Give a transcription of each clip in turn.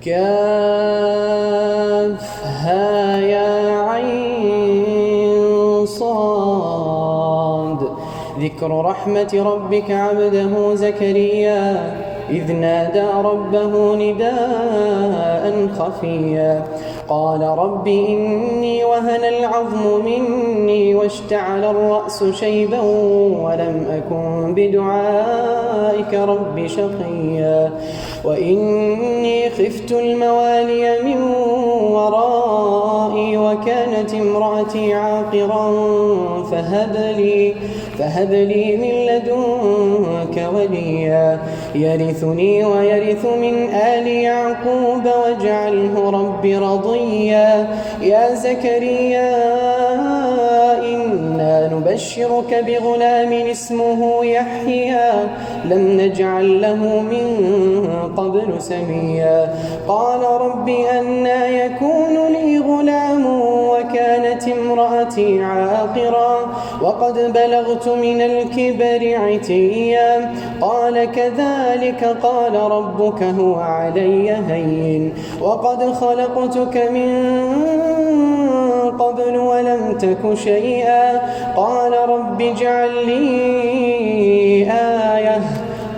كافها يا عين صاد. ذكر رحمة ربك عبده زكريا إذ نادى ربه نداء خفيا قال رب إني وهن العظم مني واشتعل الرأس شيبا ولم أكن بدعائك رب شقيا وإني خفت الموالي من ورائي وكانت امرأتي عاقرا فهب لي من لدنك وليا يرثني ويرث من آل يعقوب واجعله رب رضيا يا زكريا إنا نبشرك بغلام اسمه يحيى لم نجعل له من قبل سميا قال رب أنى يكون لي غلام وكانت امرأتي عاقرا وقد بلغت من الكبر عتيا قال كذلك قال ربك هو علي هين وقد خلقتك من قبل ولم تك شيئا قال رب اجعل لي آية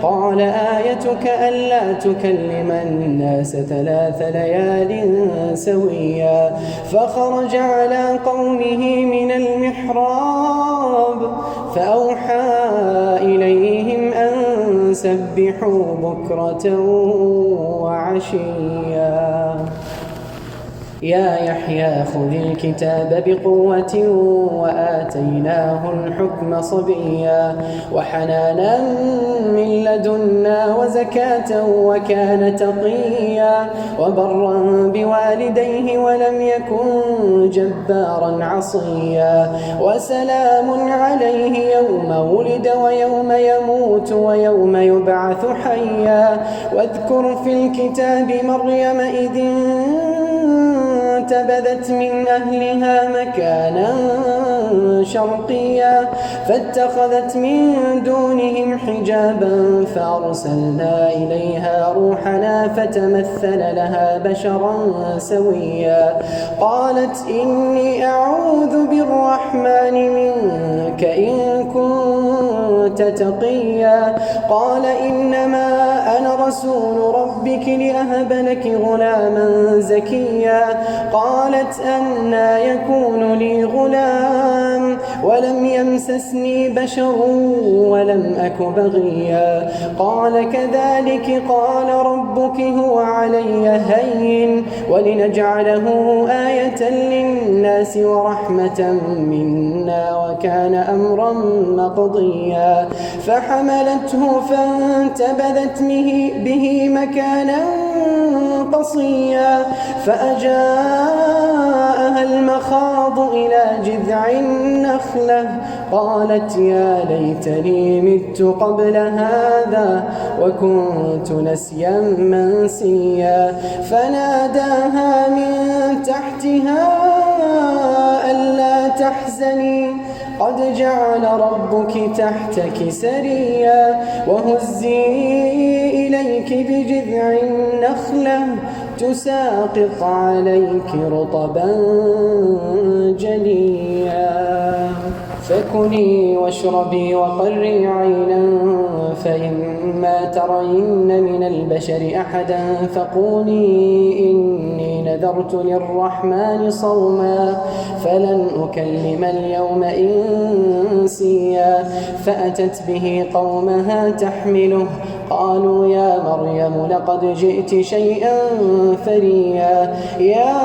قال آيتك ألا تكلم الناس 3 ليال سويا فخرج على قومه من المحراب فأوحى إليهم أن سبحوا بكرة وعشيا يا يحيى خذ الكتاب بقوة وآتيناه الحكم صبيا وحنانا من لدنا وزكاة وكان تقيا وبرا بوالديه ولم يكن جبارا عصيا وسلام عليه يوم ولد ويوم يموت ويوم يبعث حيا واذكر في الكتاب مريم إذ انتبذت من أهلها مكانا شرقيا فاتخذت من دونهم حجابا فأرسلنا إليها روحنا فتمثل لها بشرا سويا قالت إني أعوذ بالرحمن منك إن كنت تقيا قال إنما أنا رسول ربك لأهب لك غلاما زكيا قالت أنى يكون لي غلام ولم يمسسني بشر ولم أك بغيا قال كذلك قال ربك هو علي هين ولنجعله آية للناس ورحمة منا وكان أمرا مقضيا فحملته فانتبذت به مكانا قصيا فأجاءها المخاض إلى جذع النخلة قالت يا ليتني مت قبل هذا وكنت نسيا منسيا فناداها من تحتها ألا تحزني قد جعل ربك تحتك سريا وهزي إليك بجذع النخلة تساقط عليك رطبا جنيا فكلي واشربي وقري عينا فإما ترين من البشر أحدا فقولي إني نذرت للرحمن صوما فلن أكلم اليوم إنسيا فأتت به قومها تحمله قالوا يا مريم لقد جئت شيئا فريا يا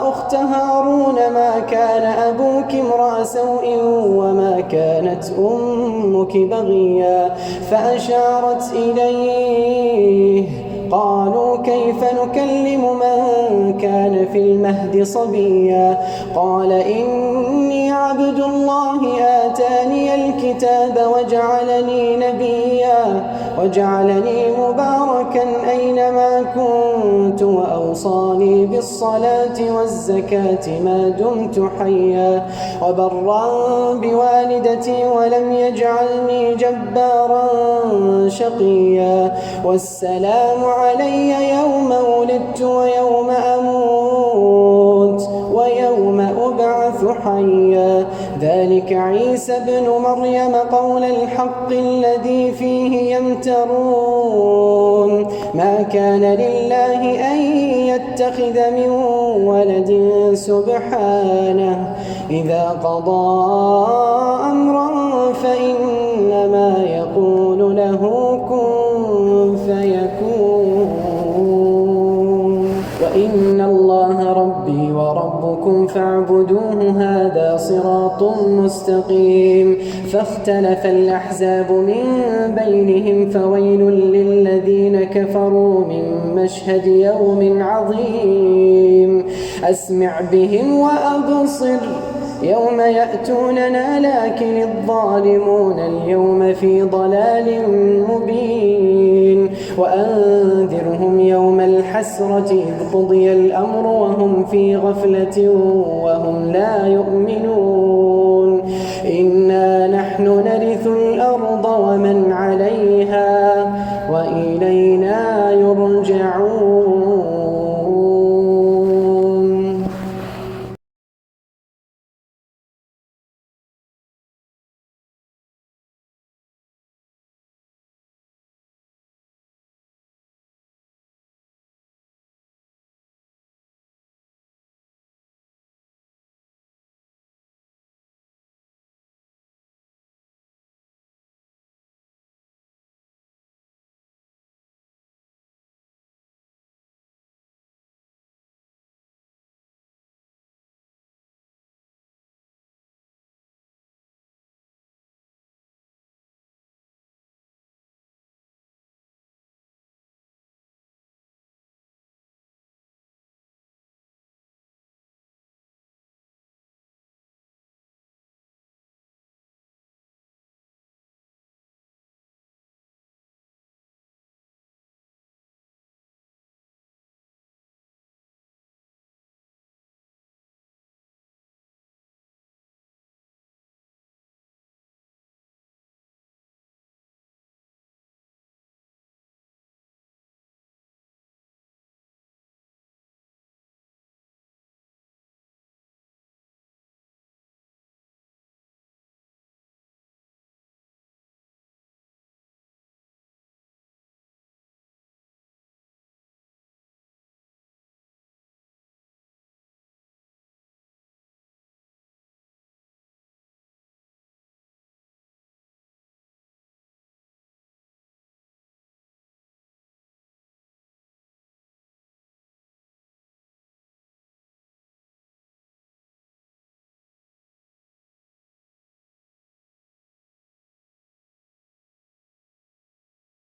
أخت هارون ما كان أبوك امرأ سوء وما كانت أمك بغيا فأشارت إليه قالوا كيف نكلم من كان في المهد صبيا قال إني عبد الله آتاني الكتاب وجعلني نبيا وجعلني مباركا أينما كنت وأوصاني بالصلاة والزكاة ما دمت حيا وبرا بوالدتي ولم يجعلني جبارا شقيا والسلام علي يوم ولدت ويوم أموت ويوم أبعث حيا ذلك عيسى ابن مريم قول الحق الذي فيه يمترون ما كان لله أن يتخذ من ولد سبحانه إذا قضى أمرا فإنما يقول له كن فيكون وإن الله ربي وربكم فاعبدوه هذا صراط مستقيم فاختلف الأحزاب من بينهم فويل للذين كفروا من مشهد يوم عظيم أسمع بهم وأبصر يوم يأتوننا لكن الظالمون اليوم في ضلال مبين وأنذرهم يوم الحسرة إذ قضي الأمر وهم في غفلة وهم لا يؤمنون إنا نحن نرث الأرض ومن عليها وإلينا